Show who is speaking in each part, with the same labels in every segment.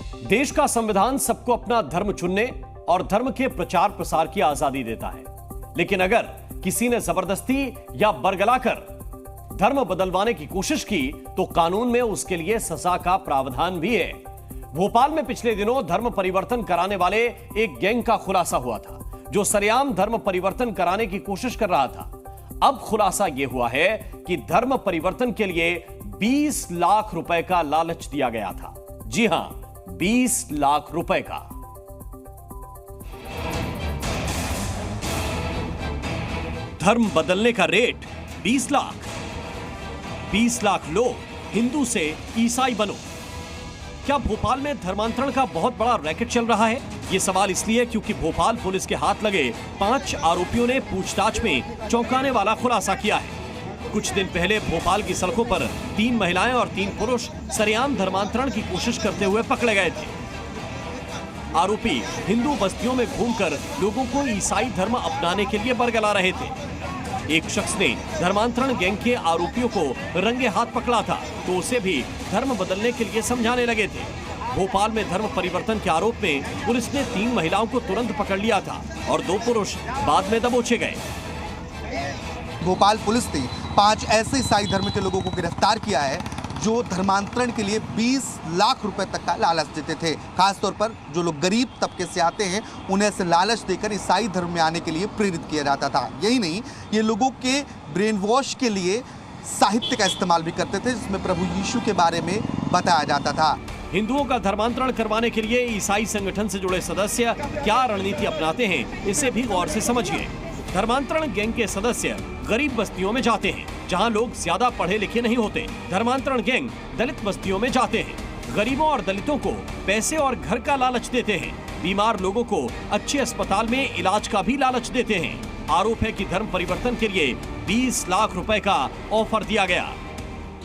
Speaker 1: देश का संविधान सबको अपना धर्म चुनने और धर्म के प्रचार प्रसार की आजादी देता है, लेकिन अगर किसी ने जबरदस्ती या बरगलाकर धर्म बदलवाने की कोशिश की तो कानून में उसके लिए सजा का प्रावधान भी है। भोपाल में पिछले दिनों धर्म परिवर्तन कराने वाले एक गैंग का खुलासा हुआ था, जो सरेआम धर्म परिवर्तन कराने की कोशिश कर रहा था। अब खुलासा यह हुआ है कि धर्म परिवर्तन के लिए 20 लाख रुपए का लालच दिया गया था। जी हां, 20 लाख रुपए का। धर्म बदलने का रेट 20 लाख। 20 लाख लोग हिंदू से ईसाई बनो। क्या भोपाल में धर्मांतरण का बहुत बड़ा रैकेट चल रहा है? ये सवाल इसलिए क्योंकि भोपाल पुलिस के हाथ लगे 5 आरोपियों ने पूछताछ में चौंकाने वाला खुलासा किया है। कुछ दिन पहले भोपाल की सड़कों पर 3 महिलाएं और 3 पुरुष सरेआम धर्मांतरण की कोशिश करते हुए पकड़े गए थे। आरोपी हिंदू बस्तियों में घूमकर लोगों को ईसाई धर्म अपनाने के लिए बरगला रहे थे। एक शख्स ने धर्मांतरण गैंग के आरोपियों को रंगे हाथ पकड़ा था तो उसे भी धर्म बदलने के लिए समझाने लगे थे। भोपाल में धर्म परिवर्तन के आरोप में पुलिस ने 3 महिलाओं को तुरंत पकड़ लिया था और 2 पुरुष बाद में दबोचे गए।
Speaker 2: भोपाल पुलिस ने 5 ऐसे ईसाई धर्म के लोगों को गिरफ्तार किया है जो धर्मांतरण के लिए 20 लाख रुपए तक का लालच देते थे। खासतौर पर जो लोग गरीब तबके से आते हैं उन्हें ऐसे लालच देकर ईसाई धर्म में आने के लिए प्रेरित किया जाता था। यही नहीं, ये लोगों के ब्रेन वॉश के लिए साहित्य का इस्तेमाल भी करते थे जिसमें प्रभु यीशु के बारे में बताया जाता था।
Speaker 1: हिंदुओं का धर्मांतरण करवाने के लिए ईसाई संगठन से जुड़े सदस्य क्या रणनीति अपनाते हैं, इसे भी गौर से समझिए। धर्मांतरण गैंग के सदस्य गरीब बस्तियों में जाते हैं जहां लोग ज्यादा पढ़े लिखे नहीं होते। धर्मांतरण गैंग दलित बस्तियों में जाते हैं, गरीबों और दलितों को पैसे और घर का लालच देते हैं। बीमार लोगों को अच्छे अस्पताल में इलाज का भी लालच देते हैं। आरोप है कि धर्म परिवर्तन के लिए 20 लाख रुपए का ऑफर दिया गया।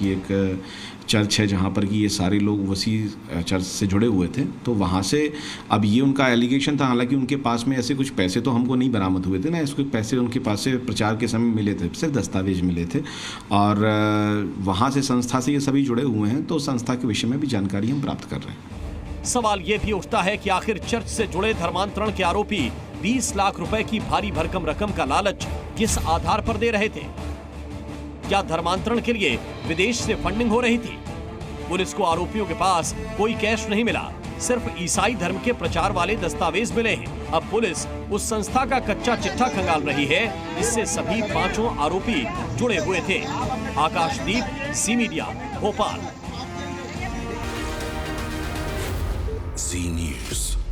Speaker 3: एक चर्च है जहाँ पर कि ये सारे लोग उसी चर्च से जुड़े हुए थे, तो वहाँ से अब ये उनका एलिगेशन था। हालांकि उनके पास में ऐसे कुछ पैसे तो हमको नहीं बरामद हुए थे ना, इसके पैसे उनके पास से प्रचार के समय मिले थे, सिर्फ दस्तावेज मिले थे और वहाँ से संस्था से ये सभी जुड़े हुए हैं, तो संस्था के विषय में भी जानकारी हम प्राप्त कर रहे हैं।
Speaker 1: सवाल ये भी उठता है कि आखिर चर्च से जुड़े धर्मांतरण के आरोपी 20 लाख रुपए की भारी भरकम रकम का लालच किस आधार पर दे रहे थे? क्या धर्मांतरण के लिए विदेश से फंडिंग हो रही थी? पुलिस को आरोपियों के पास कोई कैश नहीं मिला, सिर्फ ईसाई धर्म के प्रचार वाले दस्तावेज मिले हैं। अब पुलिस उस संस्था का कच्चा चिट्ठा खंगाल रही है जिससे सभी 5 आरोपी जुड़े हुए थे। आकाशदीप, सी मीडिया, भोपाल।
Speaker 4: सी न्यूज़।